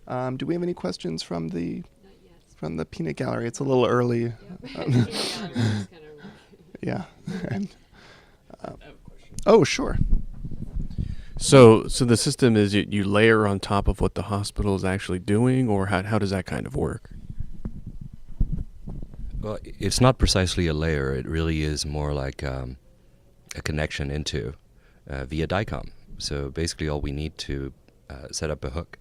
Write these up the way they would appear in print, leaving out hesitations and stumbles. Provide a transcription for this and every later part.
Do we have any questions from the peanut gallery? It's a little early. Yeah. And, oh, sure. So the system is you layer on top of what the hospital is actually doing, or how does that kind of work? Well, it's not precisely a layer. It really is more like a connection into via DICOM. So basically all we need to set up a hook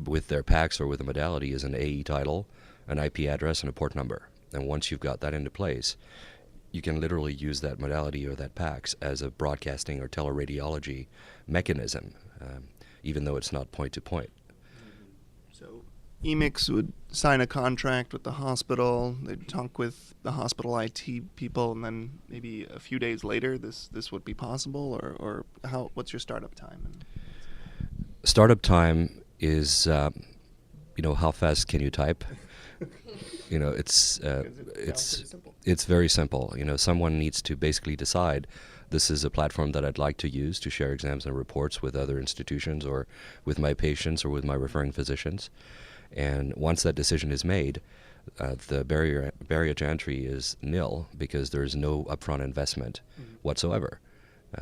with their PACS or with a modality is an AE title, an IP address, and a port number. And once you've got that into place, you can literally use that modality or that PACS as a broadcasting or teleradiology mechanism, even though it's not point-to-point. So EMix would sign a contract with the hospital. They'd talk with the hospital IT people, and then maybe a few days later, this would be possible. Or how? What's your startup time? Startup time is, how fast can you type? It's very simple. Someone needs to basically decide this is a platform that I'd like to use to share exams and reports with other institutions or with my patients or with my referring physicians. And once that decision is made, the barrier to entry is nil because there is no upfront investment whatsoever.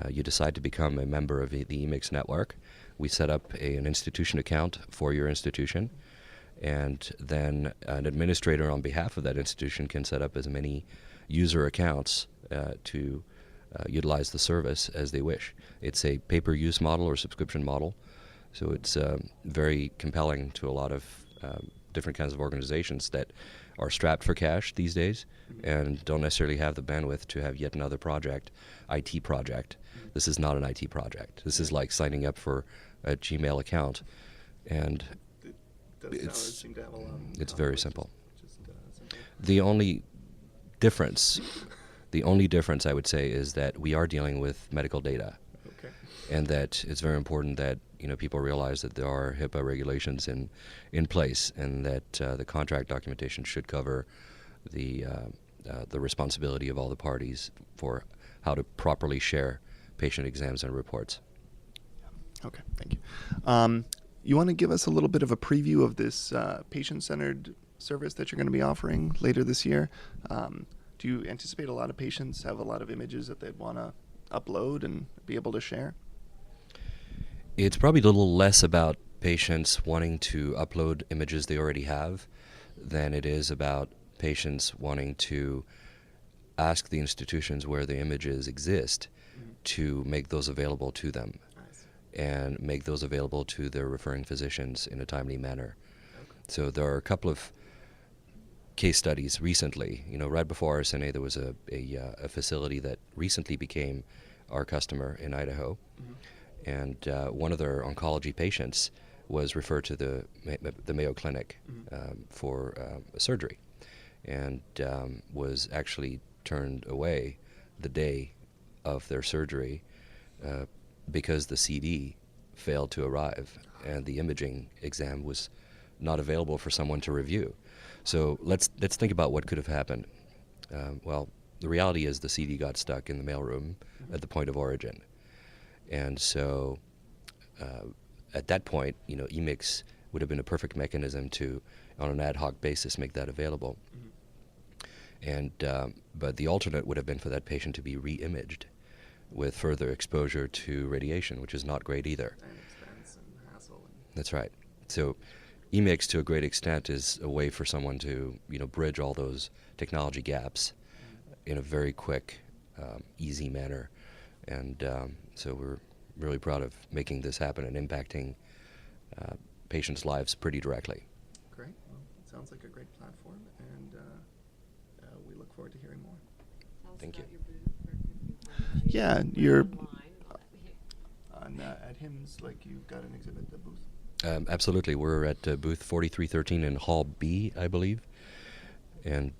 You decide to become a member of the EMix network. We set up an institution account for your institution, and then an administrator on behalf of that institution can set up as many user accounts to utilize the service as they wish. It's a pay-per-use model or subscription model, so it's very compelling to a lot of different kinds of organizations that are strapped for cash these days and don't necessarily have the bandwidth to have yet another project, IT project. This is not an IT project. This is like signing up for a Gmail account, and it's very simple. The only difference I would say is that we are dealing with medical data, and that it's very important that people realize that there are HIPAA regulations in place, and that the contract documentation should cover the responsibility of all the parties for how to properly share patient exams and reports. Okay, thank you. You want to give us a little bit of a preview of this patient-centered service that you're going to be offering later this year? Do you anticipate a lot of patients have a lot of images that they'd want to upload and be able to share? It's probably a little less about patients wanting to upload images they already have than it is about patients wanting to ask the institutions where the images exist to make those available to them and make those available to their referring physicians in a timely manner. So there are a couple of case studies recently. Right before RSNA, there was a facility that recently became our customer in Idaho, and one of their oncology patients was referred to the Mayo Clinic for surgery, and was actually turned away the day of their surgery because the CD failed to arrive and the imaging exam was not available for someone to review. So let's think about what could have happened. Well, the reality is the CD got stuck in the mailroom at the point of origin. And so at that point, EMix would have been a perfect mechanism to, on an ad hoc basis, make that available. And but the alternate would have been for that patient to be re-imaged with further exposure to radiation, which is not great either. And expense and hassle. That's right. So EMix, to a great extent, is a way for someone to bridge all those technology gaps in a very quick, easy manner. And so we're really proud of making this happen and impacting patients' lives pretty directly. Great. Well, it sounds like a great platform, and we look forward to hearing more. Thank you. Yeah, you're at HIMSS, like you've got an exhibit at the booth. Absolutely. We're at booth 4313 in Hall B, I believe. And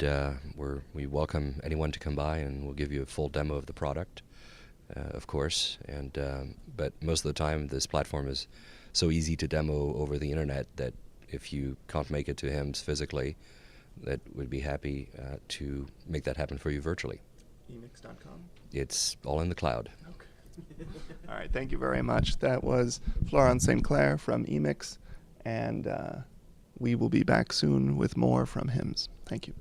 we welcome anyone to come by, and we'll give you a full demo of the product, of course. And but most of the time, this platform is so easy to demo over the internet that if you can't make it to HIMSS physically, that we'd be happy to make that happen for you virtually. EMix.com? It's all in the cloud. Okay. All right, thank you very much. That was Florent St. Clair from EMix, and we will be back soon with more from HIMSS. Thank you.